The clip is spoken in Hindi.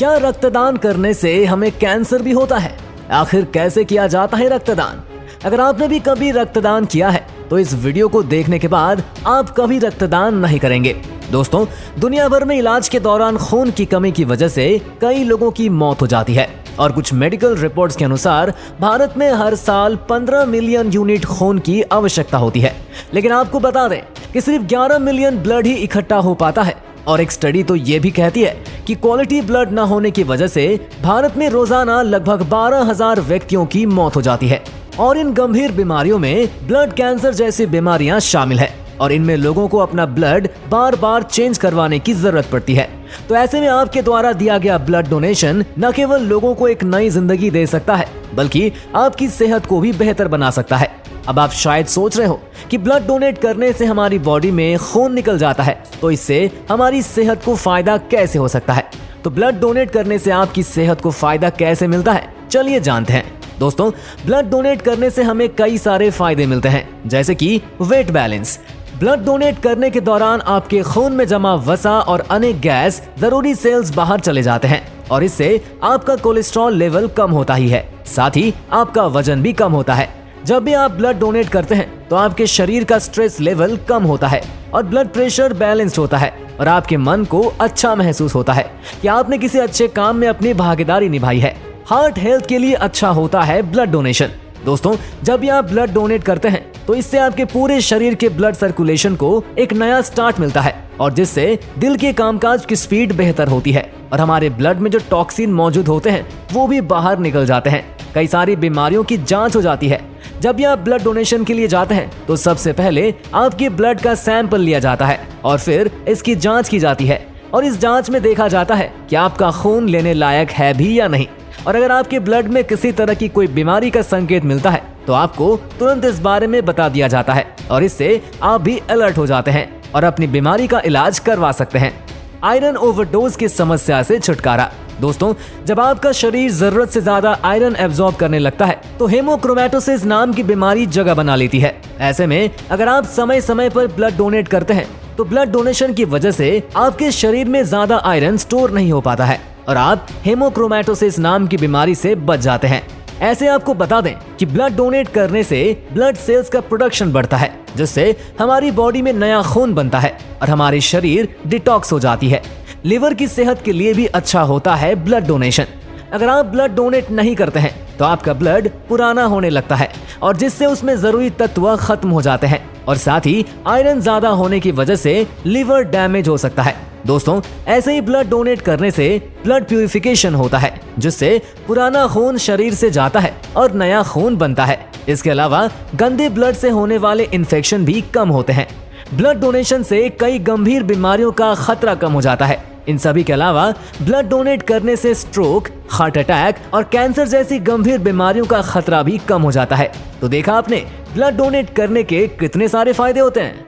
क्या रक्तदान करने से हमें कैंसर भी होता है? आखिर कैसे किया जाता है रक्तदान? अगर आपने भी कभी रक्तदान किया है तो इस वीडियो को देखने के बाद आप कभी रक्तदान नहीं करेंगे। दोस्तों, दुनिया भर में इलाज के दौरान खून की कमी की वजह से कई लोगों की मौत हो जाती है और कुछ मेडिकल रिपोर्ट्स के अनुसार भारत में हर साल 15 मिलियन यूनिट खून की आवश्यकता होती है। लेकिन आपको बता दें कि सिर्फ 11 मिलियन ब्लड ही इकट्ठा हो पाता है और एक स्टडी तो ये भी कहती है कि क्वालिटी ब्लड न होने की वजह से भारत में रोजाना लगभग 12,000 व्यक्तियों की मौत हो जाती है और इन गंभीर बीमारियों में ब्लड कैंसर जैसी बीमारियां शामिल है और इनमें लोगों को अपना ब्लड बार बार चेंज करवाने की जरूरत पड़ती है। तो ऐसे में आपके द्वारा दिया गया ब्लड डोनेशन न केवल लोगों को एक नई जिंदगी दे सकता है बल्कि आपकी सेहत को भी बेहतर बना सकता है। अब आप शायद सोच रहे हो कि ब्लड डोनेट करने से हमारी बॉडी में खून निकल जाता है, तो इससे हमारी सेहत को फायदा कैसे हो सकता है? तो ब्लड डोनेट करने से आपकी सेहत को फायदा कैसे मिलता है, चलिए जानते हैं। दोस्तों, ब्लड डोनेट करने से हमें कई सारे फायदे मिलते हैं, जैसे कि वेट बैलेंस। ब्लड डोनेट करने के दौरान आपके खून में जमा वसा और अनेक गैस जरूरी सेल्स बाहर चले जाते हैं और इससे आपका कोलेस्ट्रॉल लेवल कम होता ही है, साथ ही आपका वजन भी कम होता है। जब भी आप ब्लड डोनेट करते हैं तो आपके शरीर का स्ट्रेस लेवल कम होता है और ब्लड प्रेशर बैलेंस्ड होता है और आपके मन को अच्छा महसूस होता है कि आपने किसी अच्छे काम में अपनी भागीदारी निभाई है। हार्ट हेल्थ के लिए अच्छा होता है ब्लड डोनेशन। दोस्तों, जब भी आप ब्लड डोनेट करते हैं तो इससे आपके पूरे शरीर के ब्लड सर्कुलेशन को एक नया स्टार्ट मिलता है और जिससे दिल के कामकाज की स्पीड बेहतर होती है और हमारे ब्लड में जो टॉक्सिन मौजूद होते हैं वो भी बाहर निकल जाते हैं। कई सारी बीमारियों की जांच हो जाती है। जब भी आप ब्लड डोनेशन के लिए जाते हैं तो सबसे पहले आपके ब्लड का सैंपल लिया जाता है और फिर इसकी जांच की जाती है और इस जांच में देखा जाता है कि आपका खून लेने लायक है भी या नहीं। और अगर आपके ब्लड में किसी तरह की कोई बीमारी का संकेत मिलता है तो आपको तुरंत इस बारे में बता दिया जाता है और इससे आप भी अलर्ट हो जाते हैं और अपनी बीमारी का इलाज करवा सकते हैं। आयरन ओवरडोज की समस्या से छुटकारा। दोस्तों, जब आपका शरीर जरूरत से ज्यादा आयरन एब्जॉर्ब करने लगता है तो हेमोक्रोमैटोसिस नाम की बीमारी जगह बना लेती है। ऐसे में अगर आप समय समय पर ब्लड डोनेट करते हैं तो ब्लड डोनेशन की वजह से आपके शरीर में ज्यादा आयरन स्टोर नहीं हो पाता है और आप हेमोक्रोमैटोसिस नाम की बीमारी से बच जाते हैं। ऐसे आपको बता दें कि ब्लड डोनेट करने से ब्लड सेल्स का प्रोडक्शन बढ़ता है जिससे हमारी बॉडी में नया खून बनता है और हमारी शरीर डिटॉक्स हो जाती है। लिवर की सेहत के लिए भी अच्छा होता है ब्लड डोनेशन। अगर आप ब्लड डोनेट नहीं करते हैं तो आपका ब्लड पुराना होने लगता है और जिससे उसमें जरूरी तत्व खत्म हो जाते हैं और साथ ही आयरन ज्यादा होने की वजह से लिवर डैमेज हो सकता है। दोस्तों, ऐसे ही ब्लड डोनेट करने से ब्लड प्यूरिफिकेशन होता है जिससे पुराना खून शरीर से जाता है और नया खून बनता है। इसके अलावा गंदे ब्लड से होने वाले इन्फेक्शन भी कम होते हैं। ब्लड डोनेशन से कई गंभीर बीमारियों का खतरा कम हो जाता है। इन सभी के अलावा ब्लड डोनेट करने से स्ट्रोक, हार्ट अटैक और कैंसर जैसी गंभीर बीमारियों का खतरा भी कम हो जाता है। तो देखा आपने ब्लड डोनेट करने के कितने सारे फायदे होते हैं।